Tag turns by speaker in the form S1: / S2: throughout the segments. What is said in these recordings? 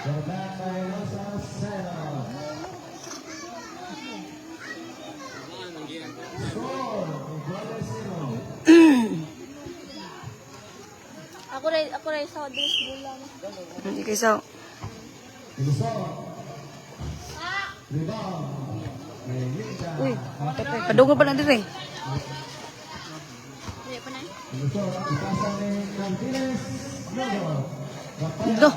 S1: Ako rin sa dress bulang.
S2: Hindi kayo sa... Uy, padungo pa na din eh.
S1: Hindi pa na.
S2: Ito.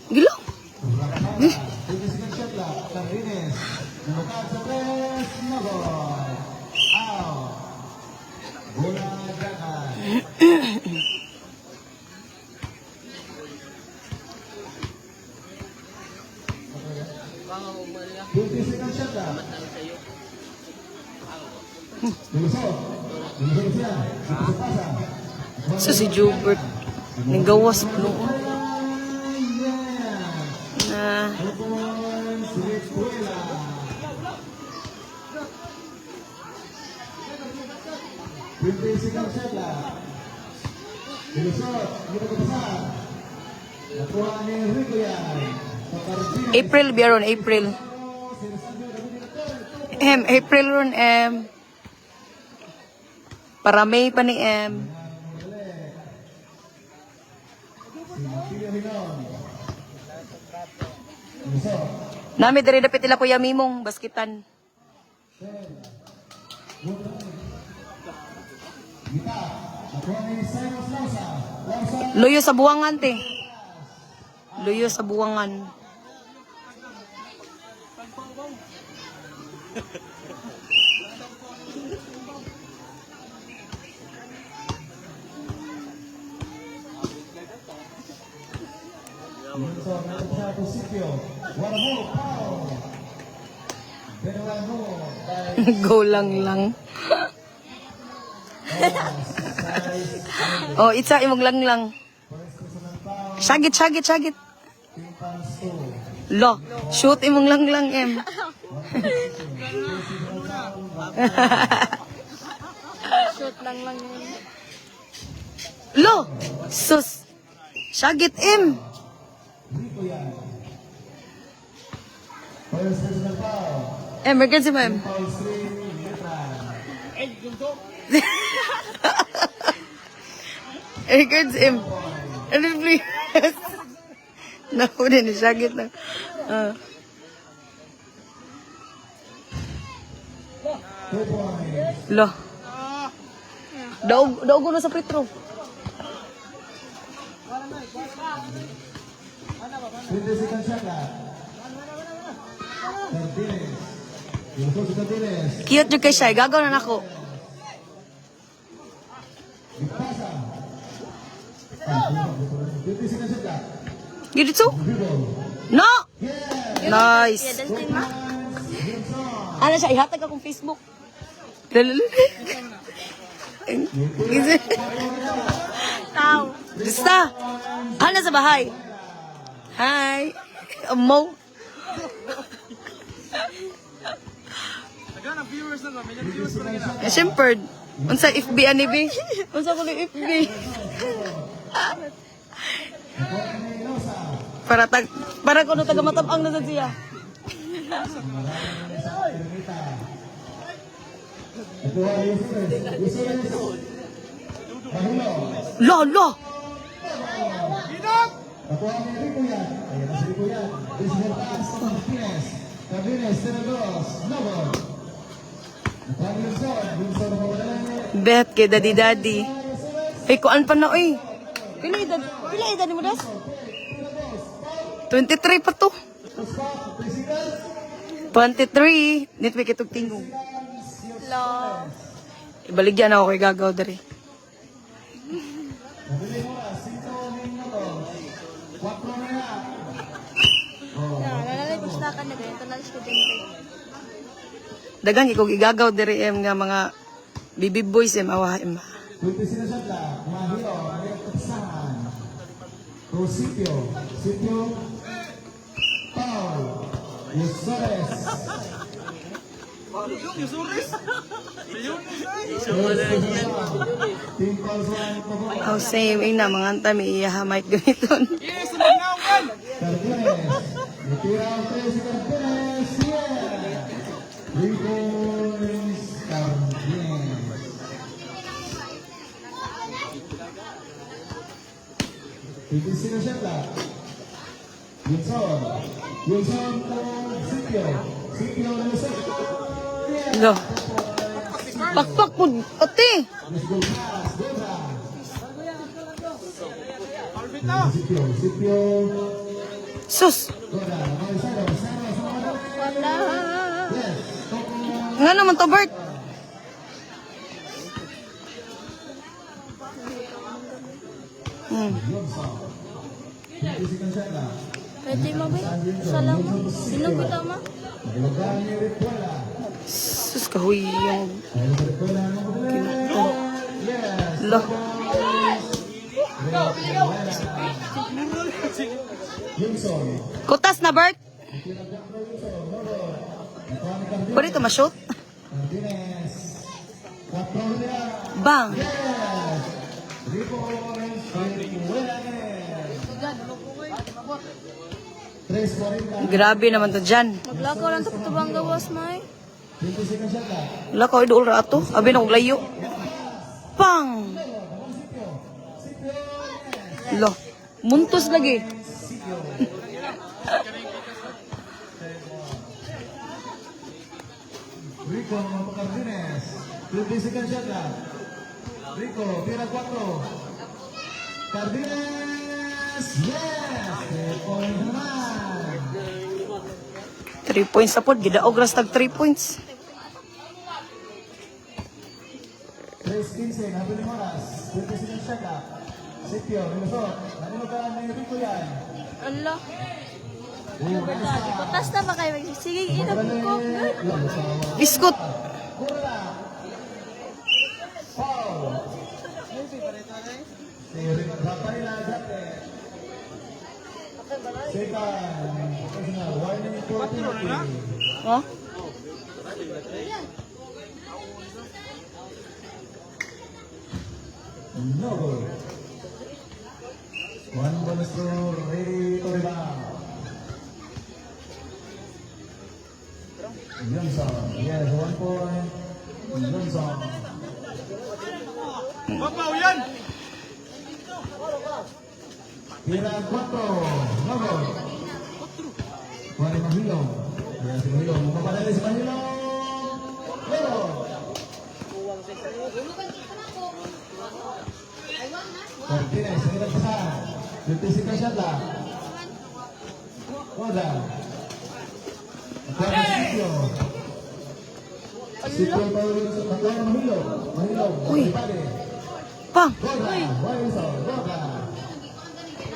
S2: Gila. So si Jubert nagawas noon na April biaron April April ron para May pa ni Nami dari dapat ila Kuya Mimong basketan. Luyo sa buwangan te. Luyo sa buwangan. Go lang. Oh, itsa imong lang. Sagit. Lo, shoot imong lang
S1: Shoot lang yun.
S2: Lo, sus. Sagit emergency ma'am. Emergency ano please? Nahuli ni sagit na. Lo. Daog ko na sa Petro. Cute yung kay siya. Gagaw na ako. Gitu so? No! Nice. Ano siya? Ihatag akong Facebook.
S1: Tao.
S2: Gusta? Ano sa bahay? Hi. Mo. Siyempre. Unsa FB ani bi? Unsa ko ni FB? Para ko taga matabang na sa siya. Lo. Bet kay daddy. Hey, kuan pa na oy. Pila edad mo das? 23 pa to. 23. Nit may kitog tingog.
S1: Lo.
S2: Ibaligyan ako kay gagaw dere.
S1: Nalalay gusto ka na ganito na estudyante.
S2: Dagang ikog igagaw dere em nga mga baby boys em awa em.
S3: Sitio Paul Yusores Team Paul Suarez po po.
S2: Aw same ina mga anta may iya mic gamiton.
S3: Cardenes Retira usted si Cardenes. Rebones Cardenes. Titisino siya la. Yunson po Sitio Yunson.
S2: Lo. Pakpak po ate.
S3: Sitio
S2: Sus.
S1: Wala.
S2: Nga naman to Bert.
S1: Pwede mo ba? Salamat. Sino kita ma?
S2: Sus kahuy yung kinukon. Lo. Kutas na Bert. Pwede ito ma-shoot? Bang. Grabe naman to dyan.
S1: Maglakaw lang ito katubang gawas, may.
S2: Wala ko, idol rato. Abi na kong layo. Pang! Lo. Muntos lagi.
S3: Rico Cardenes, 20 seconds shot lang. Rico, tira 4. Cardenes, yes! 3 points naman.
S2: 3 points na po. Gidaog ras tag 3 points.
S3: 3:15, nabili mo oras. 20 seconds shot lang. Sitio, Minusot. Nanilo ka ni Rico yan.
S1: Ala. Butas na ba kayo? Sige, inap ko.
S2: Biskut. Oh?
S3: No goal. One ball is ready to rebound. Johnson, yes, 1 point. Johnson.
S4: Bapak Uyan.
S3: Tira 4, no goal. Juan Mahilo. Yes, Mahilo. Mapapadali si Mahilo. No. Martinez, ang hirap pasahan. 50 shot lang. Wala. Sitio. Sitio Paulo sa Magkano Mahilo. Mahilo.
S2: Uy.
S3: Ipade.
S2: Pang!
S3: Goga. Wilson. Goga.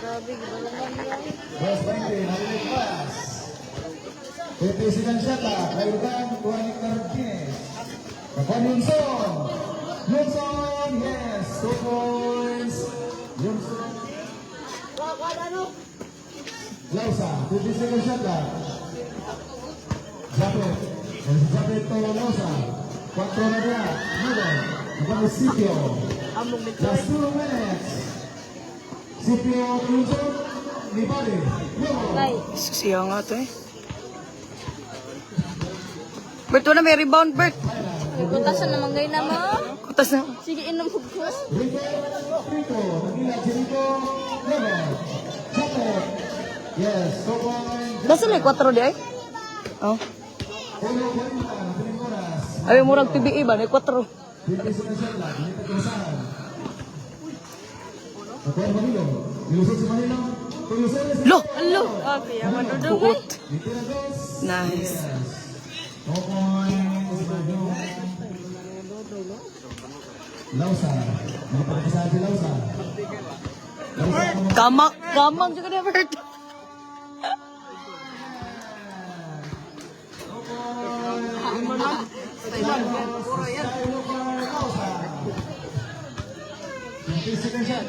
S1: Grabe, gano'n lang.
S3: West 20. Narinig pass. 50 shot lang. Kailan Juan Martinez. Kapag Yunson. Yunson. Yes. 2 points. Yunson. Lausa. 50 shot lang. Japet. Japet to Lausa. 4 na dia. Nudo. Kapag Sitio. Last 2 minutes. Sitio Yunson. Nibali. Nudo.
S1: Bye.
S2: Susiya nga to eh. Bert, wala may rebound, Bert.
S1: Butas na naman gay na mo.
S2: Kutas na.
S1: Sige, inom ko.
S3: Rico. Nagila Jericho. Nudo. Japet. Yes. 2 points.
S2: Nasa may 4 di ay? Oh.
S3: Ulo 40. Nabiling oras.
S2: Ay, murag TBE ba? May 4.
S3: 50 shot lang. Dito kesahan. Nakuha ang Manilo. Ilusot si Manilo. Tulusores.
S2: Lo!
S1: Alo. Okay, ang madudog.
S2: Buot.
S3: Litira dos.
S2: Nice.
S3: 2 points. Lausa. May pagkasabi si Lausa. Lausa.
S2: Kamang juga na bird.
S3: Second shot.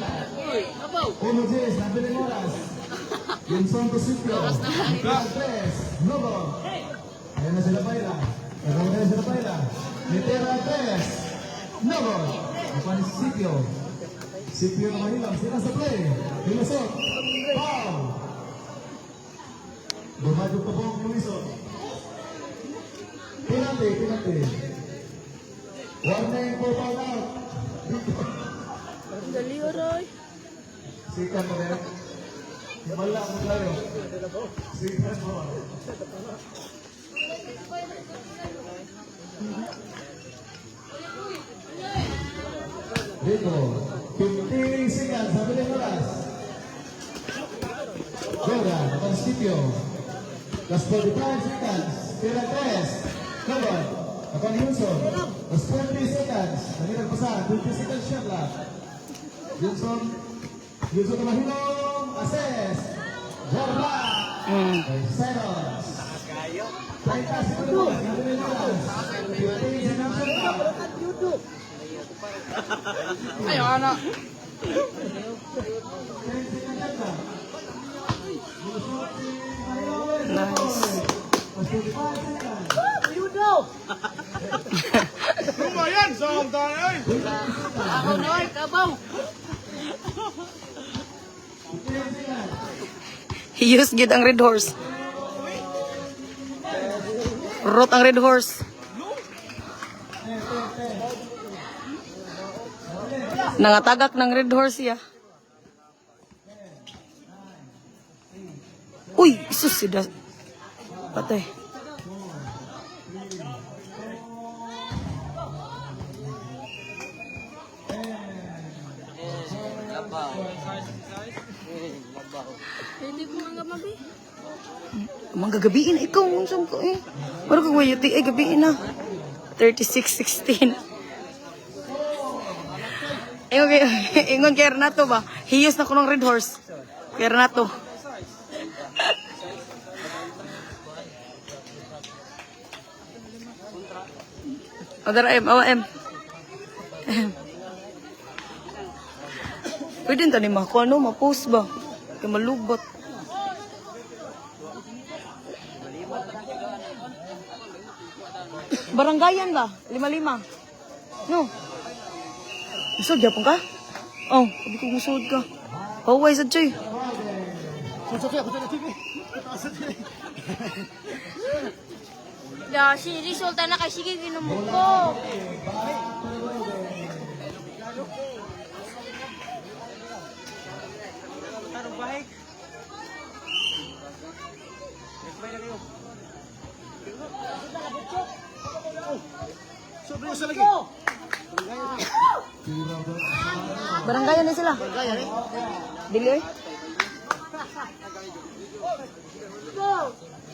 S3: Uno Jess, nabiling oras. Yunson Tosipio. Tres. Nogo. Ayan na sila Paila. Ayan na sila Paila. Litera Tres. Nogo. Apan si Sipio. Sipio na mahilang. Sila sa play. Hilusot. Foul. Bumadyo pa po ang lumisot. Pinati, pinati. Warning for foul out.
S1: Dali, oray.
S3: Sikat mo rin. Himala mo tayo. Sikat mo. Dito. 15 seconds. Sabi ng oras. Jordan. Constipio. Last 45 seconds. Tira test. Cover. Akon Yunson. Last 20 seconds. Nangilang pa sa 20 seconds shot lang. Yunson na mahilong. Assess. Jordan. Seros. 30 seconds. Sabi ng oras. 15 seconds shot lang.
S2: Ayaw, anak.
S3: 10 seconds shot lang.
S2: Nice.
S4: Lumayan sa hanggan ay.
S1: Ako na, kabaw.
S2: Hiyos gid ang red horse. Rot ang red horse. Nangatagak ng red horse ya. Uy, isus sida. Patay.
S1: Hindi ko nga mabi.
S2: Manggagabiin ikaw unsang ko eh. Pero kung wayuti ay gabiin na. 36-16. Ingon kay Renato ba? Hiyos na ko ng red horse. Kay Renato. Odara M, awa M. Pwede nito ni Mako, ano? Ma-post ba? Kaya malubot. Baranggayan ba? 5-5. No. Musod, yapon ka? Oh, sabi ko musod ka. Haway sa Choy.
S1: Ya, si resulta na kay sige ginumok ko.
S2: Baranggayan na sila. Dili eh.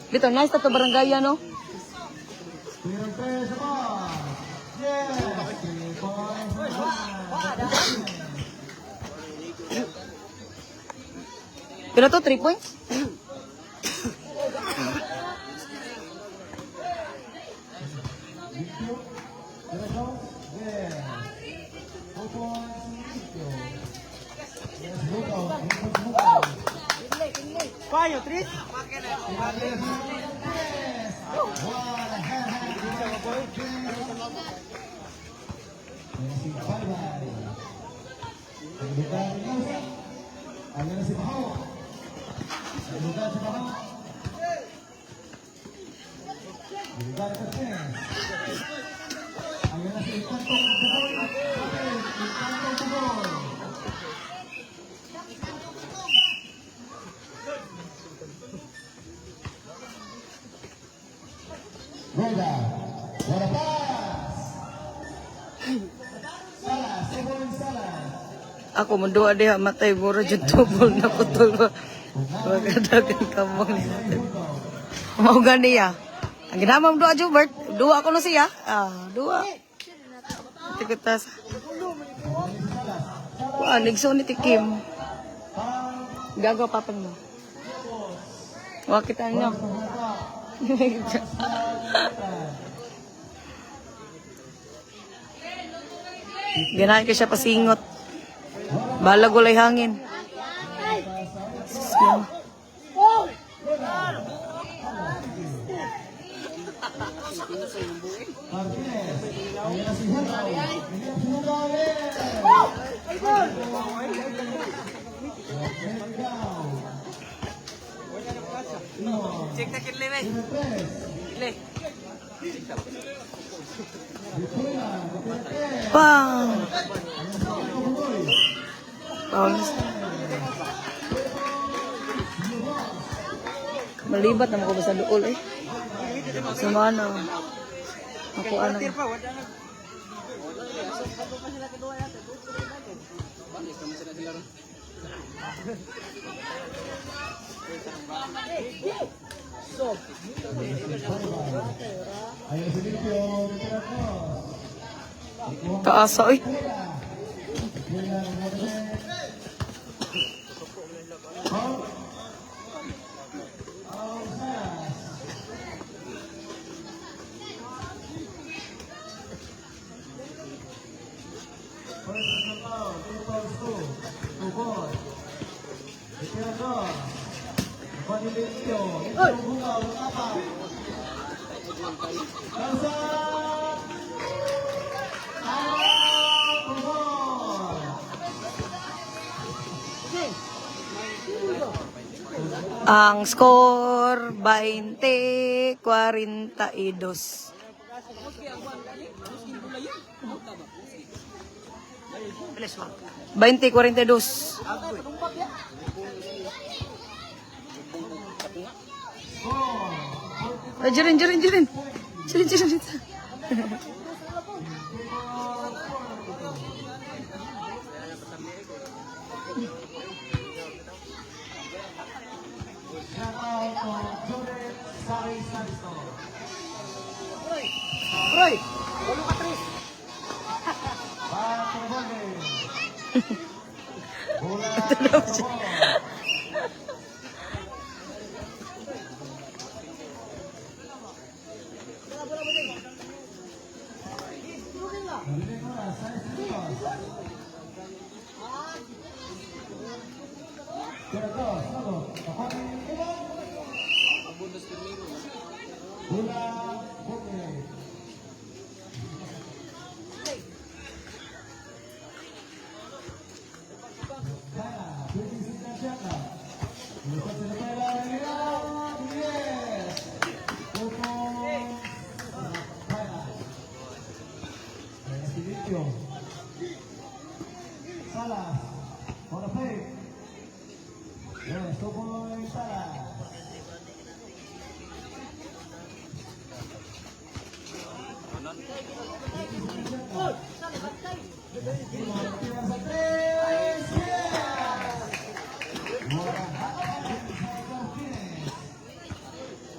S2: Dito, nice to baranggayan, no?
S3: Tirang tres ako. Yes! 3 points.
S2: Pero to, 3 points?
S3: Yes. 4 points. Yes, look out.
S4: Payo, Tris.
S3: Roda, what a pass! Salah, Salah.
S2: Ako mundua diha matay mura jud tubol na putol ba. Magadagan kamong ni. Mao gani ya. Ang ginamam dua Jubert, dua ko na siya. Dua. Tikutas. Wah, nigso ni Tikim. Gagaw papan mo. Wah, kita nyo. Ganahan ko siya pasingot. Balag ulay hangin. Sus, yan. Cek takin lele. Le. Bang. Paulis. Malibat naman ko ba sa duol eh. Sumana. Ako ano. Taasa eh. Ang score 20-42. 20-42. Jarin. Jarin.
S3: Roy, walo ka tres. Salah, for the play. Yes, 2 points Salah.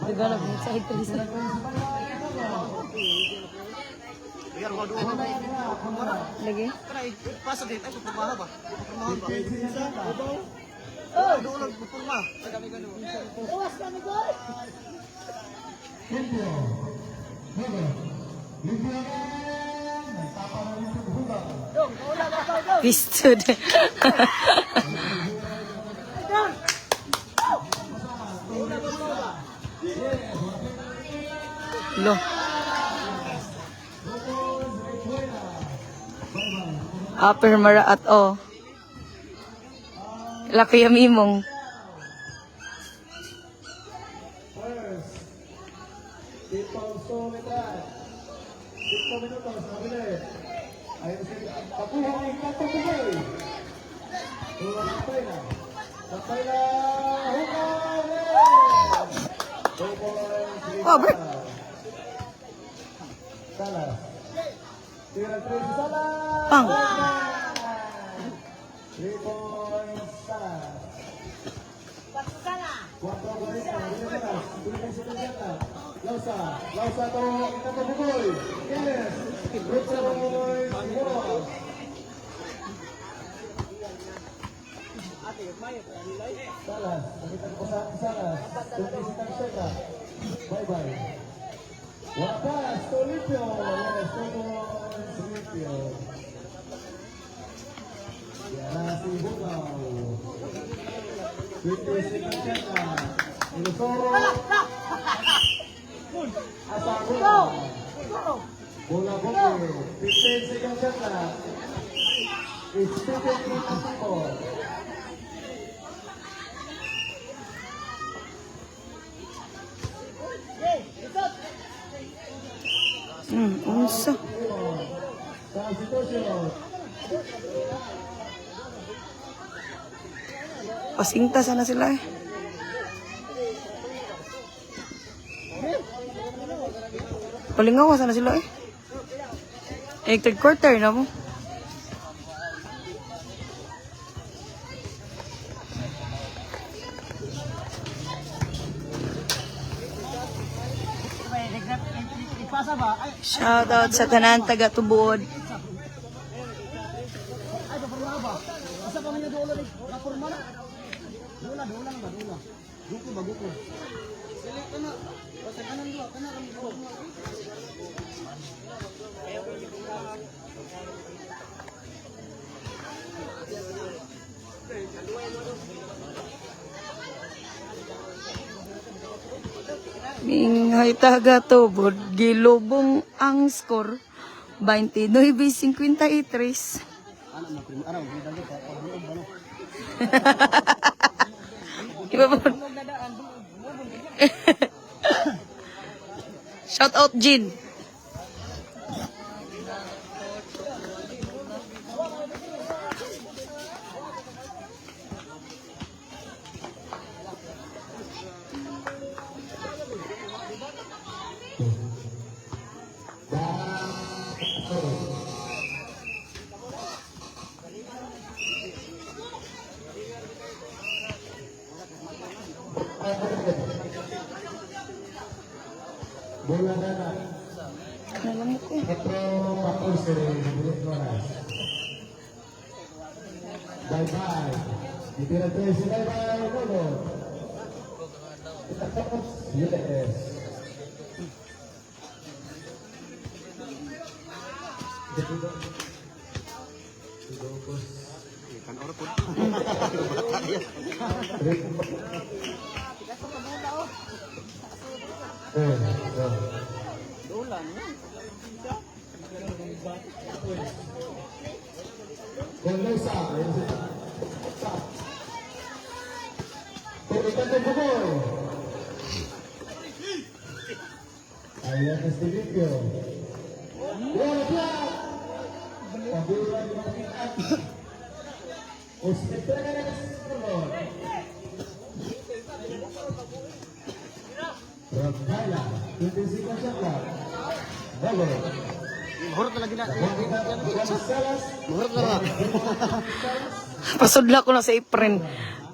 S2: Tagalog sa higpalisa. Lagi?
S4: Pasa din, ay pumaha ba? Pumaha ba? Oh, doon lang puma. Sa kami gano. Owas kami gol.
S2: Pistud. Lo. Upper maraat o. Laki yung imong. Oh, Bert. Pang.
S3: 3 points, Salas. 4 points, Salas. 20 seconds na. Lausa to, kita to Bukoy. Yes. 2 points, Iboros. Salas, nakita ko sa akin Salas. 20 seconds na. Bye-bye. Wapas, Olipio. Yes, 2 points, Olipio. Yan si Bukaw. 20 seconds na. Ilusoro. Asa bola. Bola Bukoy. 15 seconds na. It's 15
S2: Unsa? Pasingta sana sila eh. Palingaw sana sila eh. Third quarter na mo. Shout out sa tanan taga Tubuod. Minghay taga Tubuod, gilubong ang score 29-53. Iba po. Shout out Jin.
S3: Bola dana.
S2: Kalalam ko.
S3: 4-14 oras. Bye-bye. Ditira 13, bye-bye. Lolo. Yes. Kondosa, Tulitan ng Bukoy. Ayan ang Stilipio. Wala flag! Pabulan ng makitaan. Uspitra ka na kasunod. Ragkala, 25 siya lang. Balo.
S4: Mahurot na lagi na.
S3: Salas.
S4: Mahurot na lang.
S2: Pasudla ko na sa apron.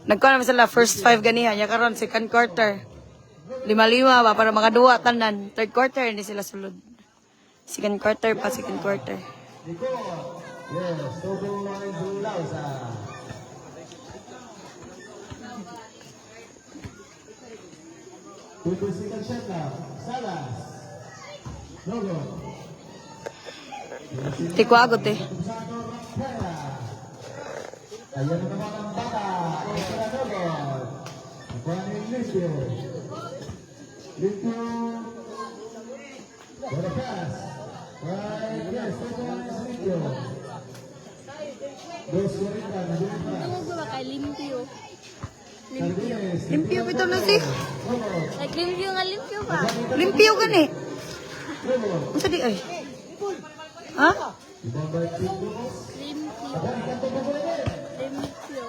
S2: Nagkuha namin sila first 5 ganihan. Ya karon second quarter. 5-5 ba para makaduwa tanan. Third quarter hindi sila sulod. Second quarter pa, second quarter.
S3: Nico. Yes, Togo ay Dulaw sa. Tutusikan siya na. Salas. Logo.
S2: Tikwagot eh.
S3: Ayan na naman ang bata. Ito na Logo. Ako ang Limpio. Limpio. What a pass. Right, yes, Togo ang Limpio. Dos Corita, nandun pa.
S1: Ano ba kay limpyo?
S3: Cardines.
S2: Limpyo ito na si.
S3: Logo.
S1: Limpyo nga limpyo ba?
S2: Limpyo gani.
S3: Logo.
S2: Ang sadi ay. Ha?
S3: Ibabay Limpio.
S1: Limpyo.
S3: Abang kanto pa pala din.
S1: Limpyo.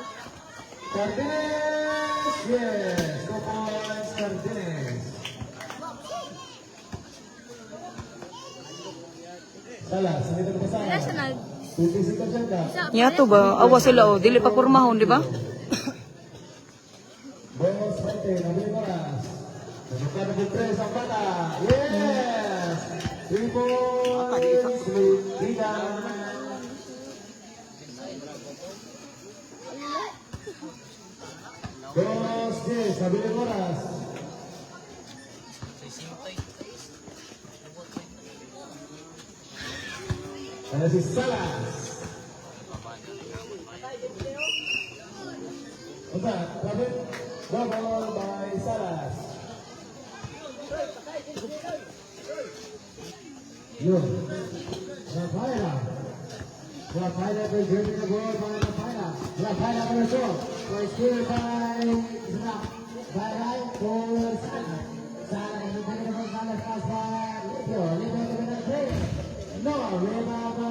S3: Cardines! Yes! 2 points, Cardines. Salas, nandito na ba sa
S1: Wala siya nag
S3: 20 seconds shot clock.
S2: Yato ba? Awa sila o. Dili pa pormahon, di ba?
S3: Buenos 20, nabili oras. Nagkakano po 3 ang bata. Yes! 3 points. Ligan. Buenos 10, nabili oras. Ano si Salas? What's that? David? Double by Salas. Yun. Rafaela. Rafaela for drinking the ball by Rafaela. Rafaela for the shot. Was here by Islam. By right for Salas. Salas is taking the Salas pass by Libyo. Libyo to the play. No, rebound by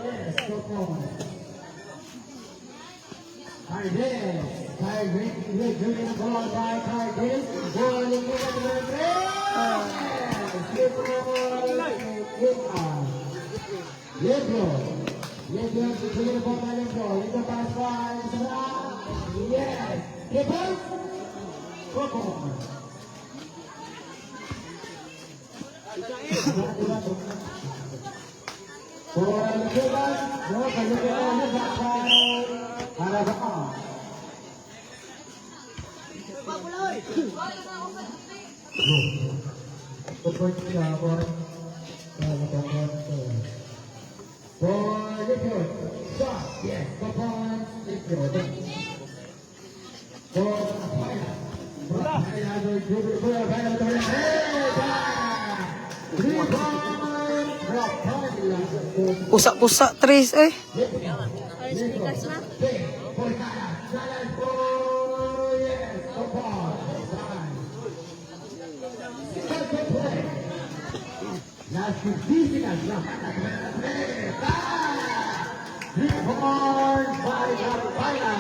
S3: yes, so forward. Cardin. Cardin drinking the ball by Cardin. Ball in the play. Libro. Libro to the ball by Libro. Libro pass by Islam. Yes. Hit us. Go on. For the Cuban, no, but look at that by Arabaa. For Liquid, shot, yes, for points, Liquid. For Rafaela, Rafaela will give it for Rafaela to the head. 3 points, Rafaela.
S2: Pusa-pusa, Tris, eh.
S1: Alis bigas na.
S3: For Salas, Salas for yes, for points. Second play. Last 15 seconds, Rafaela to the head. 3 points by Rafaela.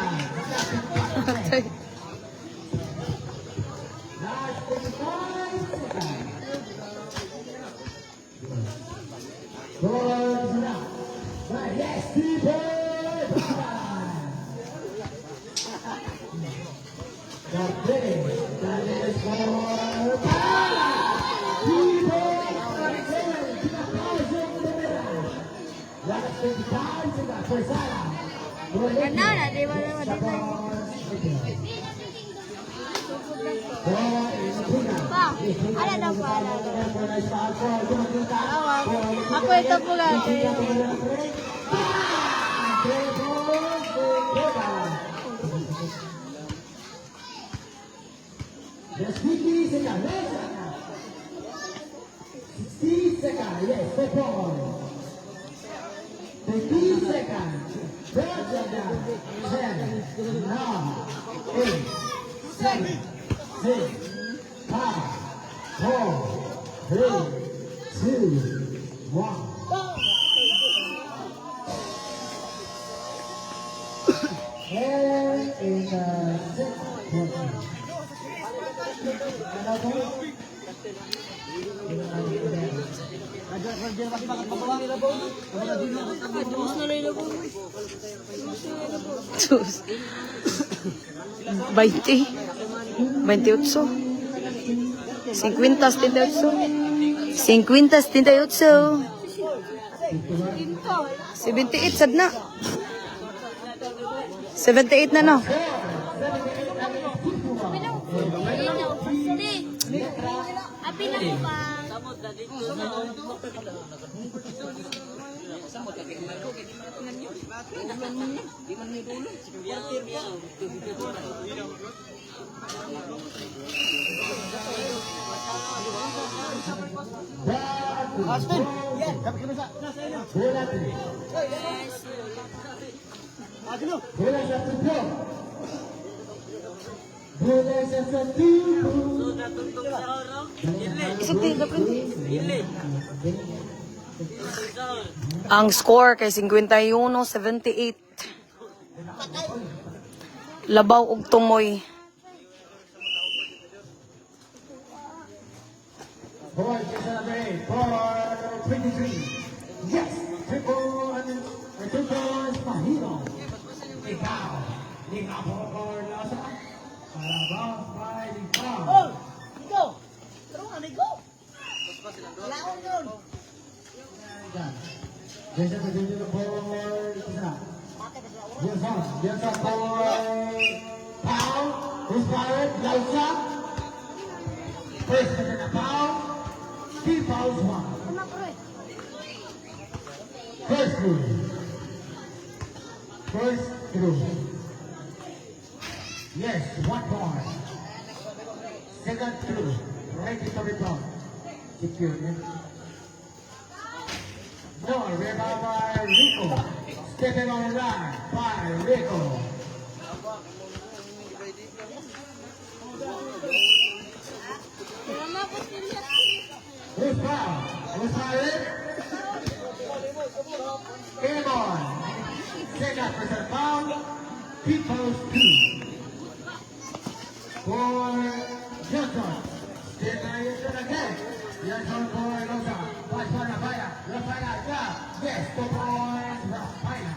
S3: Last 25 seconds. Goals now. Right, yes, people. That is for people. Last 25 seconds for Salah.
S1: Ganda na, di ba naman dito? Pa, ala daw pa, ala daw. Tawag. Ako ito po lagi.
S3: Just 50 seconds. 60 seconds. Yes, 4 points. 15 seconds. 12 seconds. 10, 9, 8, 7, 6, 5, 4, 3, 2, 1. And in the sixth quarter.
S2: Sus. 20. 28. 50, 78. 50, 78. 78 sad na. 78 na no.
S1: Api na mo pa.
S3: Austin, yan, dapat kami sa inyo. Bola natin. Bola sa tubo. Bola sa tubo.
S2: Ang score kay 51-78. Labaw ug tumoy.
S3: Boy, number 8, for 23. Yes, triple and Liga por Losa. Parabaw by Ligaw.
S4: Oh! Nico! Taro nga, Nico! Laon yun!
S3: Jason continue to forward. Isa. Yes, forward. Pound. Who's fired? Losa. First to the pound. 3 fouls, 1. First through. First through. Yes, 1 point. Second through. Ready to rebound. Secure. No, rebound by Rico. Stepping on the line by Rico. Who's foul? Who's fired? Game on. Second percent foul. People's 2. For Johnson. Still Johnson again. Johnson for Rosa. Pass for Rafaela. Rafaela, yeah. Yes, 2 points. Rafaela.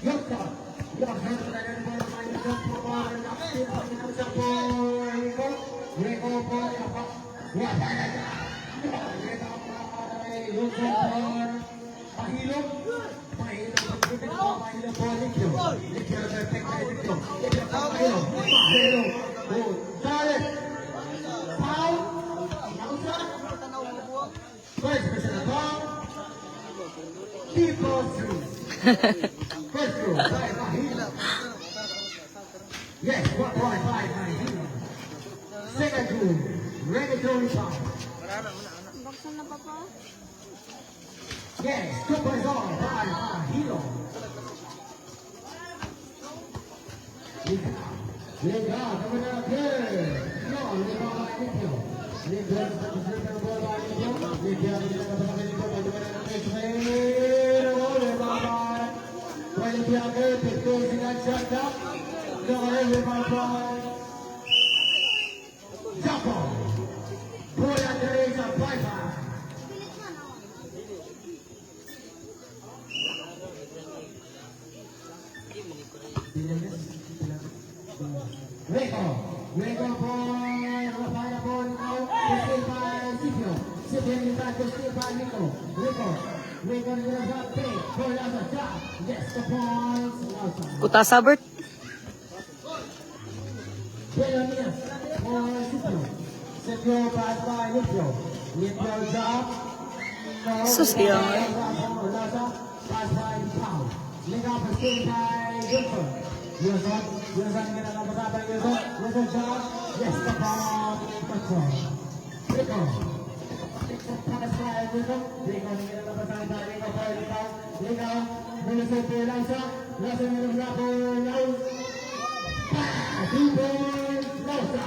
S3: Johnson. Johnson for Rico. Rico for Rafaela. Mahilog. Mahilog po Likyo. Likyo na perfect na Likyo. Likyo pa Mahilog. Mahilog. Charles. Foul. Nausa. First person na foul. People through. First through. By Mahilog. Yes, 1.5 Mahilog. Second through. Ready to rebound.
S1: Baksan na pa po.
S3: Yes, 2 points on by Mahilo. Liga, coming out good. No, Liga by Liga. Liga is the position ball by Liga. Liga is the position ball by Liga. Liga good, it goes in that shot up. No, Liga by Jaco. Boy, at the race of 5-5. Rico for Rafaela for Nico, still by Scipio. Scipio in back to still by Nico. Rico is going to take for Laza. Yes, the points. Laza.
S2: Kutasa, Bert.
S3: Bellonias for Scipio. Scipio pass by Nico. Nico job.
S2: Sus, iya, eh.
S3: Laza pass by Pau. Liga for still by Johnson. Johnson gonna number 5 by Johnson shot. Yes, the ball in control. Rico. Pass by Rico. Rico gonna number 5 by Rico for Rico. Rico. Minnesota Laza. Laza gonna grab for Laza. 2 points. Laza.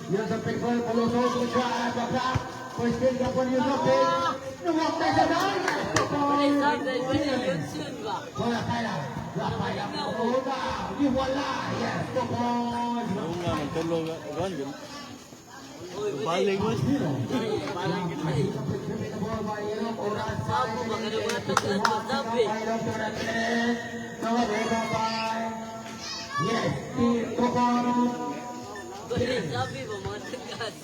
S3: Yusuf pick ball, follow through to the drive, back up. First pick up on Yusuf pick. The walk takes a nine. Rafaela. Oh, now. You wala. Yes, the ball.
S4: Balik mo.
S3: Yes, the ball.
S2: Sabi ba, mga tagas.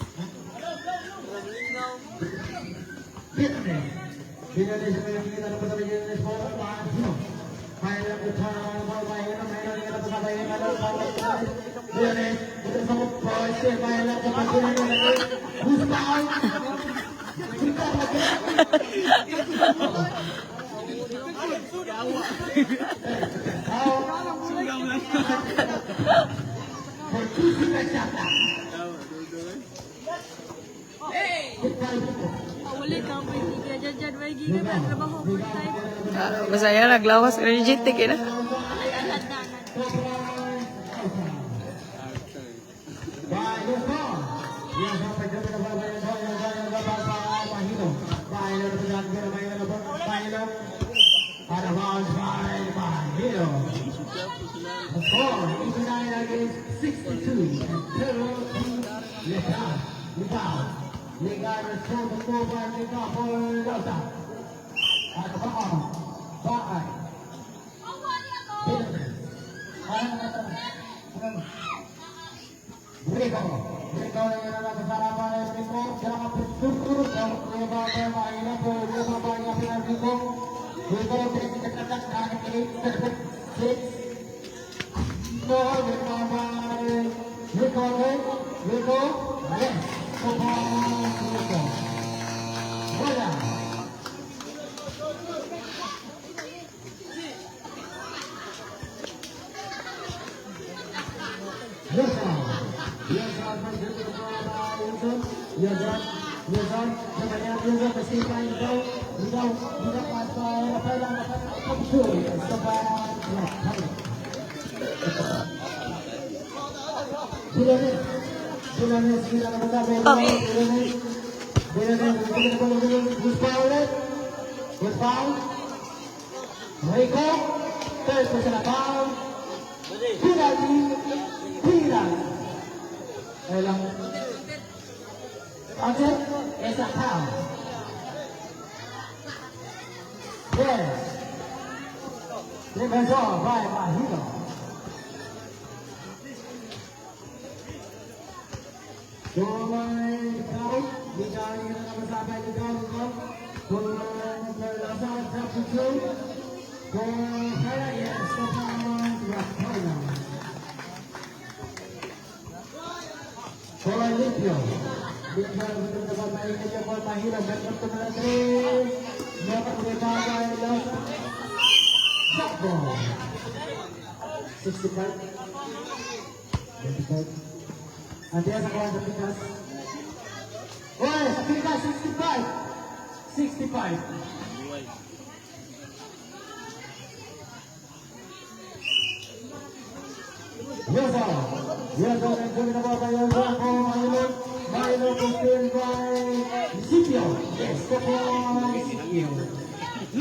S2: Ramlinaw mo.
S3: Fitness. Fitness mo yung kita na patabi dyan na sport. Sino? Kaya lang ito na mga ball. Kaya lang kita na patabi dyan na sport. Fitness. Ito sa mga boys. Kaya lang ito patabi dyan na sport. Who's down? Kita na dyan.
S1: Ulit ka po yung giga dyan. May giga ba? Trabaho full time.
S2: Basta yan, naglawas. Energetic, eh, na.
S3: Score 89 against 62.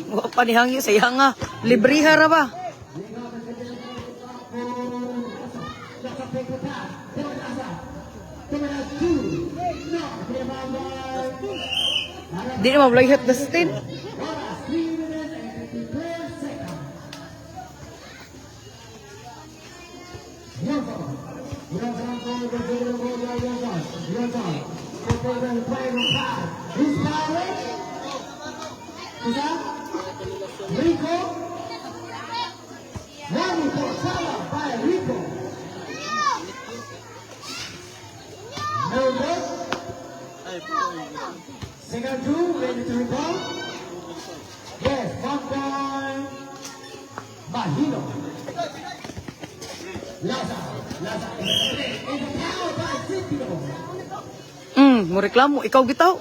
S2: Wa pa ni hangyo sa iya nga. Libriha ra ba? Di na mablayhat na stin.
S3: Second two, ready to rebound. Yes, 1 point. Mahino. Laza is powered by Cipio.
S2: Mo reklamo ikaw bitaw.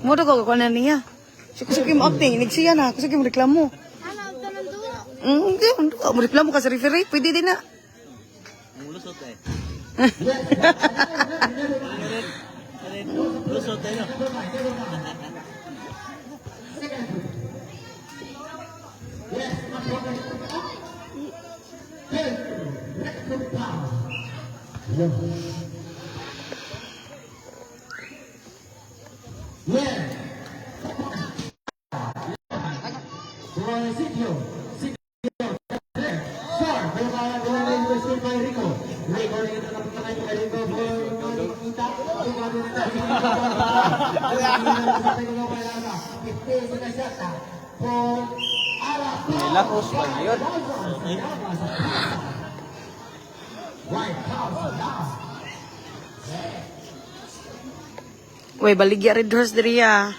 S2: Mo to ko kanan niya. Sige mo acting, nigsiya na, sige mo reklamo.
S1: Ano, tanong dulo.
S2: Hindi, mo reklamo ka sa referee, pwede din na.
S4: Mulusot eh.
S5: Lakos pa yun.
S2: Uy, baligya red horse diri ya.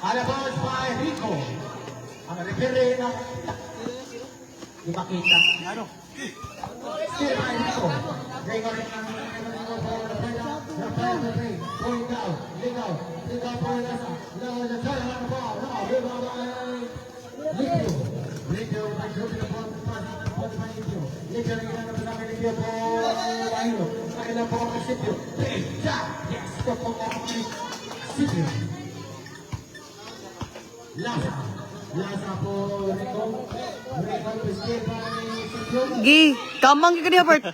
S3: Ada bounce by Rico. Ang referee na ipakita. Ano? Still by Rico. Gregory ang going down. Ligaw for Lasa. Now the turn on the ball. Now Rico by Rico. Lipio, nag-grouping na po ang Lipio. Lipio, nag-ilan na po namin Lipio po Mahilo. Nag-ilan po ang Sipio. Yes, ito po ang Sipio. Lasa po, Rico. Rico, Pistil pa ni Sipio.
S2: Gi, kamang ka niya, Bert.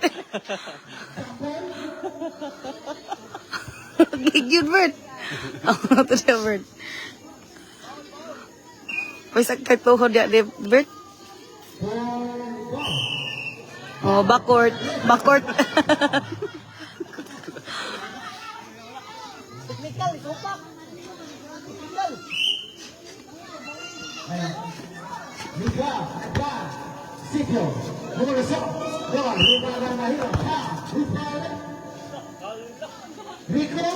S2: Gigyud, Bert. Ako ito niya, Bert. Pwesa kay tuhod ya, Bert. Oh, backcourt. Backcourt.
S1: Technical, supak. Technical.
S3: Mika, Sipio. Número 6. Doon, Rico na Mahilo. Rico.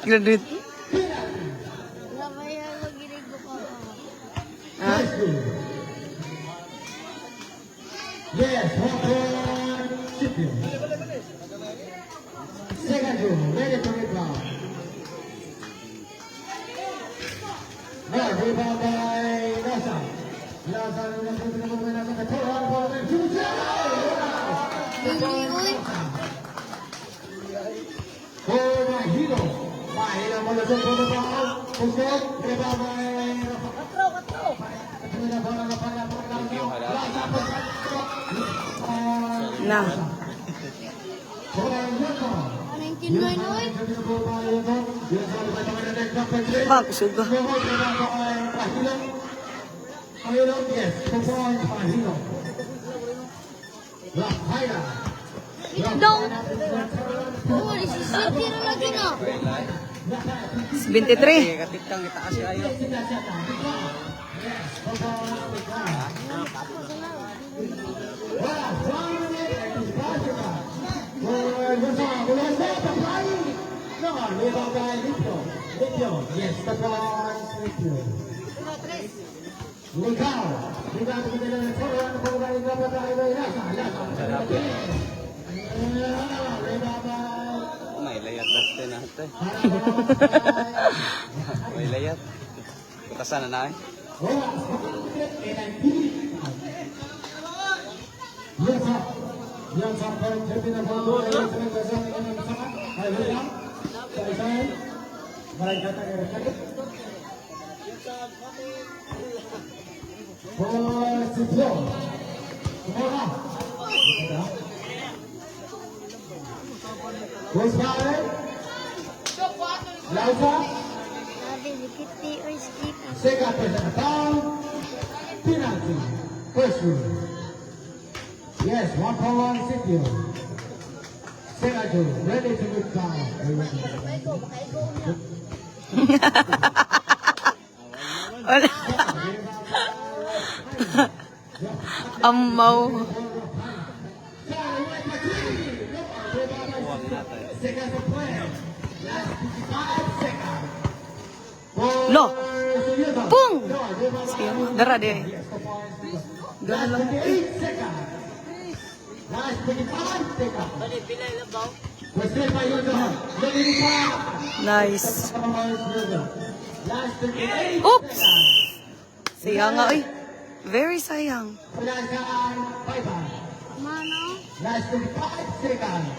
S2: Graduate.
S1: Namaya maginig ko pa.
S3: Yes, one Sipio. Second room, ready to rebound. Now, rebound by Lasa. Lasa, oh, Mahilo. Mahilo malusog po na bawal. Pusog, rebound by
S2: Na.
S1: Anong kinoy noy?
S2: Ba, kusuga.
S1: Dong. Oh, disisipin na lagi na.
S2: 23.
S4: Katikang itaas siya ayo.
S3: Yes, the point, Lipio. Legal. Legal to the Lasa.
S4: May layat natin natin. May layat. Kutasan na eh.
S3: Yang sampai terpindah bola yang sedang berjalan dengan sangat. Ayo yang saya mereka tak sakit. Bola Sipio. Bola. Bos balik. Lausa.
S1: Sabi, dikiti or skip.
S3: Second person down. Penalty. First rule. Yes, 1-1 Sipio. Second rule. Ready to move down.
S2: Wala. Amaw.
S3: Second to play. Last 55 seconds.
S2: Lo. Pung! Siya mo. Dara di. Dara lang.
S3: 8 seconds. Last 25 seconds. Western by Yudo.
S2: Nice.
S3: Last 28
S2: Oops! Sayang nga, oy. Very sayang.
S3: Pulasan, bye-bye.
S1: Mano?
S3: Last 25 seconds.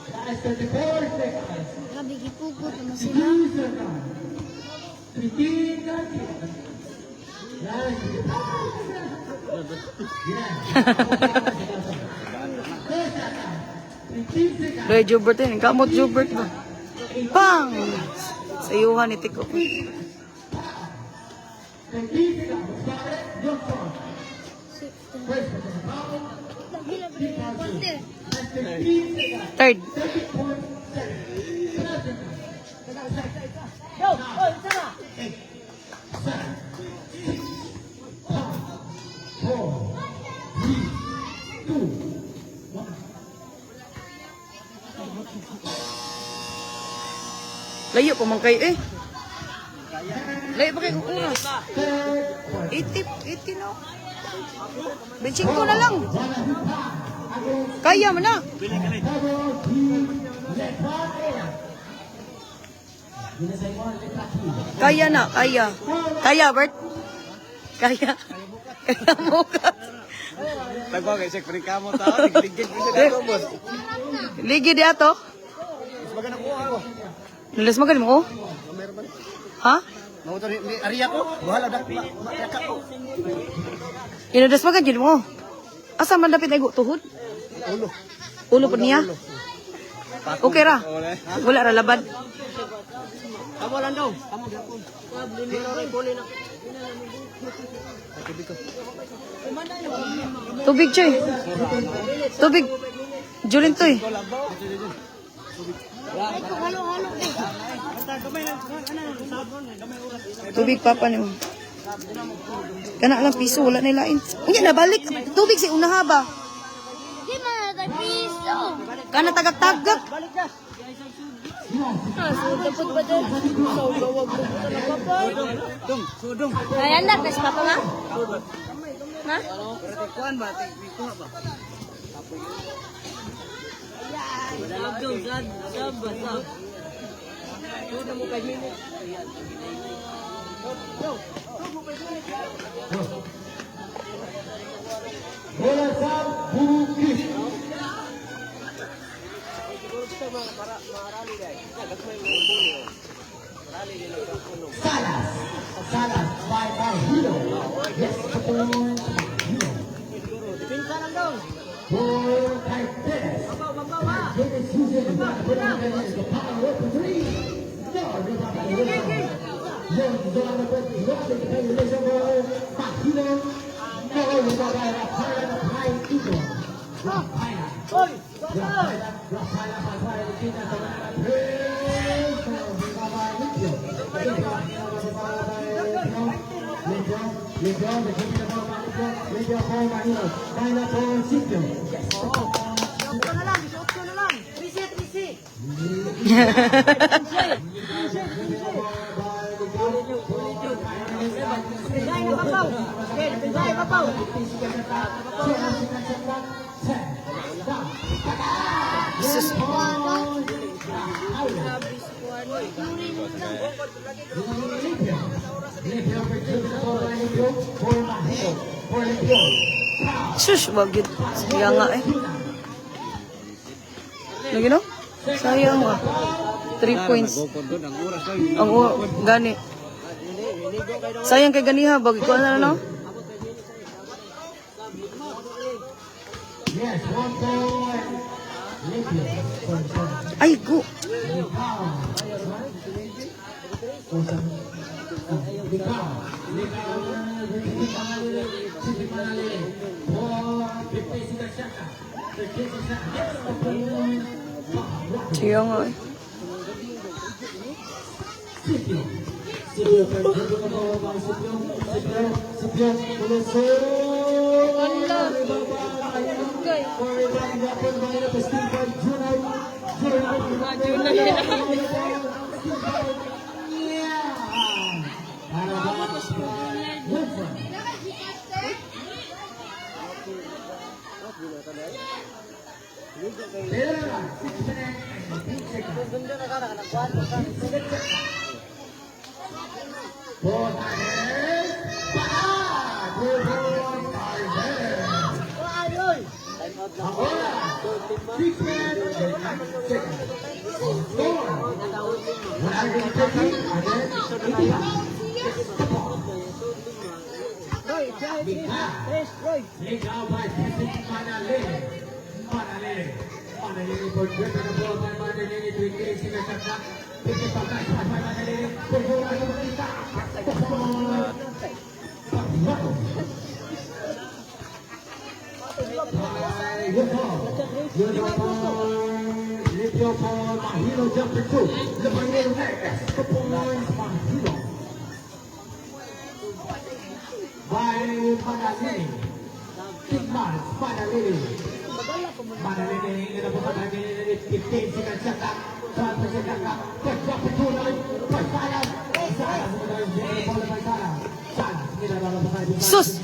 S3: Last 34 seconds.
S1: Grabe, gipugot mo sila.
S3: 2 seconds. 15 seconds. Last 25 seconds. Yeah. 4 seconds. 15 seconds.
S2: Loy, Jubert yun. Kamot Jubert ba? Pang! Sayuhan ni Tiko.
S3: 15 seconds. Johnson. First,
S1: Konti.
S3: last 15 seconds.
S2: Third.
S3: 4, 3, 2, 1.
S2: Layo pa man kayo eh. Layo pa kayo kung oras. 80 no? 25 na lang. Kaya mo na. Kaya na, kaya. Kaya, Bert? Kaya. Kaya mo ka.
S4: Tagwa kay check pring kamo tao, ligid ko sa boss.
S2: Ligi di ato.
S4: Mas magana ko ako.
S2: Nulis mo ganun mo?
S4: Meron ba?
S2: Ha?
S4: Mao to ni Arya ko. Bahala dak makaka ko.
S2: Inudas mo ganun mo? Asa man dapit ay tuhod?
S4: Ulo.
S2: Ulo pa niya? Okay ra. Wala ra laban.
S4: Tamo lang daw. Tamo gyapon. Dili ray puli na.
S2: Tubig, Choy. Tubig. Julin to eh. Tubig papa ni mo. Kana lang piso, wala na ilain. Unya nabalik. Tubig si unaha ba?
S1: Di man na piso.
S2: Kana tagak-tagak.
S1: Dapat ba din?
S4: Sudong.
S1: Ayan na, kasi papa nga. Ha?
S4: Kuan ba? Kuha ba? Dalag daw sad, sab, sab. Sudah mo kay minute.
S3: Bola sa bukit. Salas. Salas by Hilo. Yes, Hilo.
S4: Pinsan daw.
S3: Ball by Dennis. Dennis using the back. The power up for three. No,
S2: Sus. Sus, bagit. Sayang nga eh. Lagi no? Sayang nga. 3 points. Ang gani. Sayang kay ganiha. Bagit ko na no?
S3: Yes, 1 point.
S2: Ay, go. Sayang nga eh. Sus!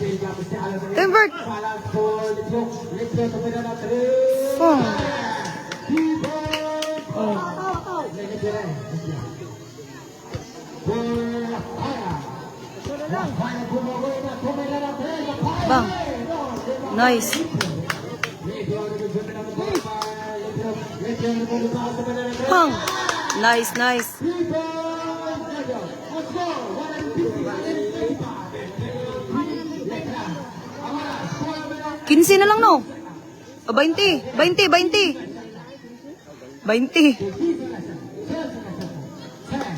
S2: Timbert! Oh. Bang. Nice. Bang. Nice, nice. Kinsi na lang, no? 20. 20. 20.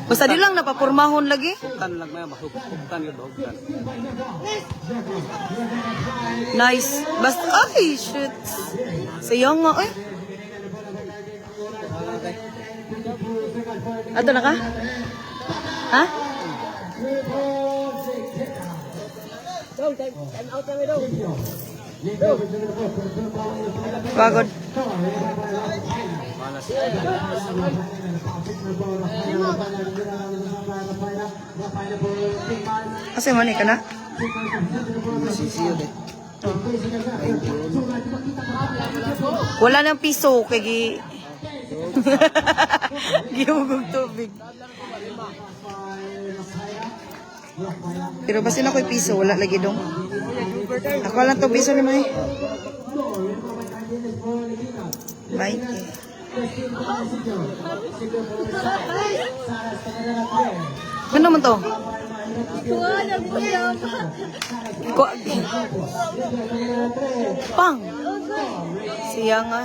S2: Basta di lang napapurmahon lagi.
S4: Tan lang may mahugtan yun, mahugtan.
S2: Nice. Basta, ay, shit. Sayang nga, eh. Ato na ka? Ha? Pagod. Kasi mani ka na? Wala nang piso kay gi gihugog tubig. Pero basin ako'y piso, wala lagi dong. Ako lang to piso ni May. 20. Ano man to? Pang. Siya nga.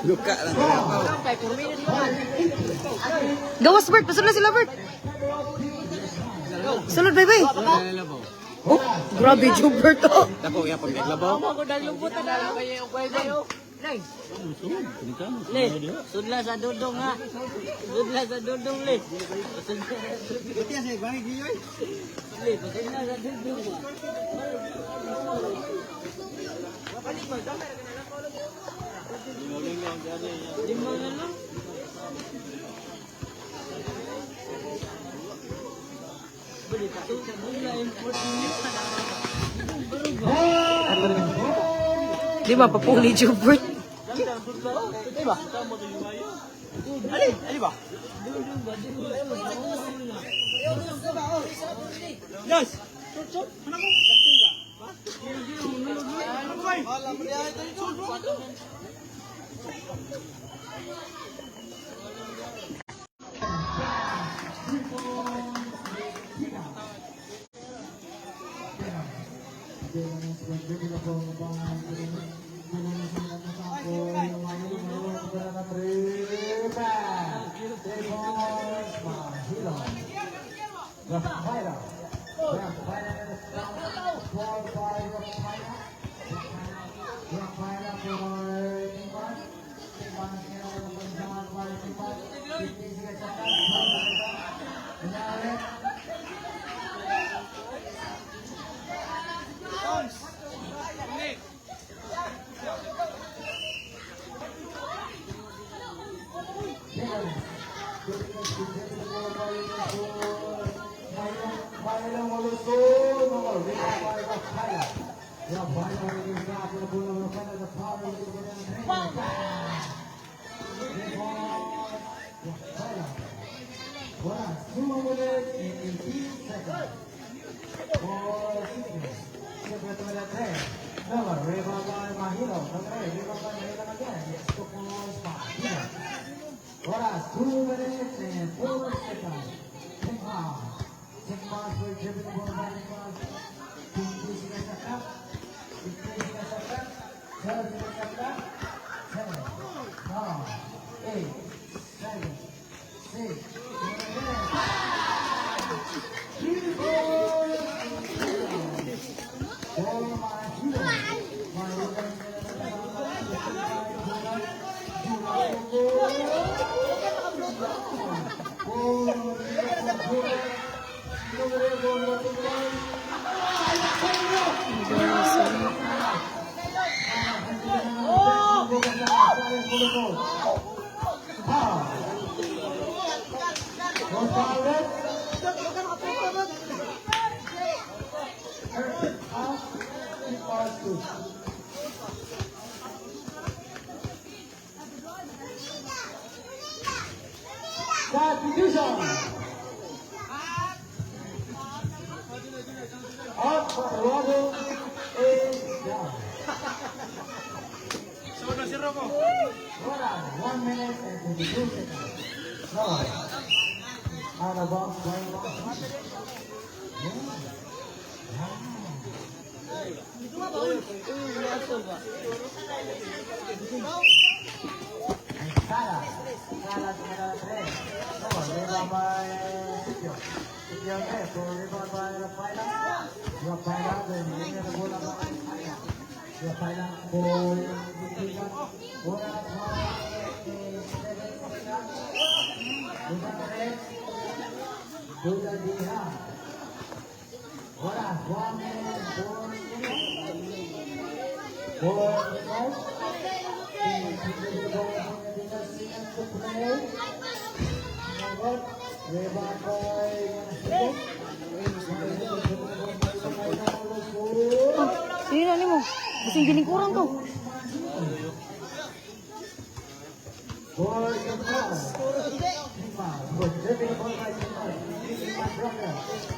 S4: Luka lang.
S2: Gawas, Bert. Pasunod sila, Bert. Sunod, bye-bye. Oh, grabe, Jubert. Oh.
S4: Dako, iya pag naglabaw.
S5: Sudla sa dudong ha. Sudla sa dudong le.
S4: Iti sa bangig giyoy.
S5: Sudla sa dudong ha. Di mo na lang. Bali pa to sa bula
S2: Di ba, papuli, Jubert.
S4: Ali ba? Yes.
S3: Most power. Substitution. Out for Robo is down. Hold on, 1 minute and 22 seconds. No. Out of box, going box. Sala número 3. No, rebound by Sitio. Sitio 3, so rebound by Rafaela. Rafaela, then bring the bola by Rafaela. Rafaela, ball, bola Buda Diha. Bola, 1 minute, 4 minutes. 4 minutes.
S2: Sino na mo? Kasing ginikuran to.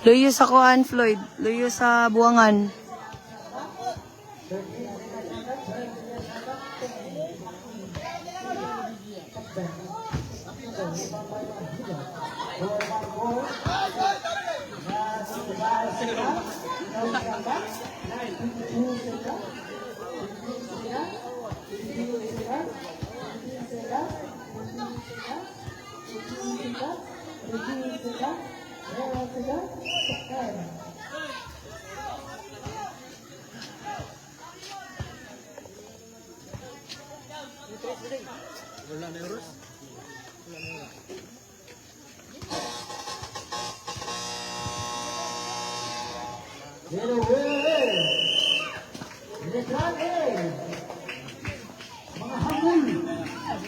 S2: Luyo sa kuan, Floyd. Luyo sa buwangan.
S3: Letra A. Mga hamul.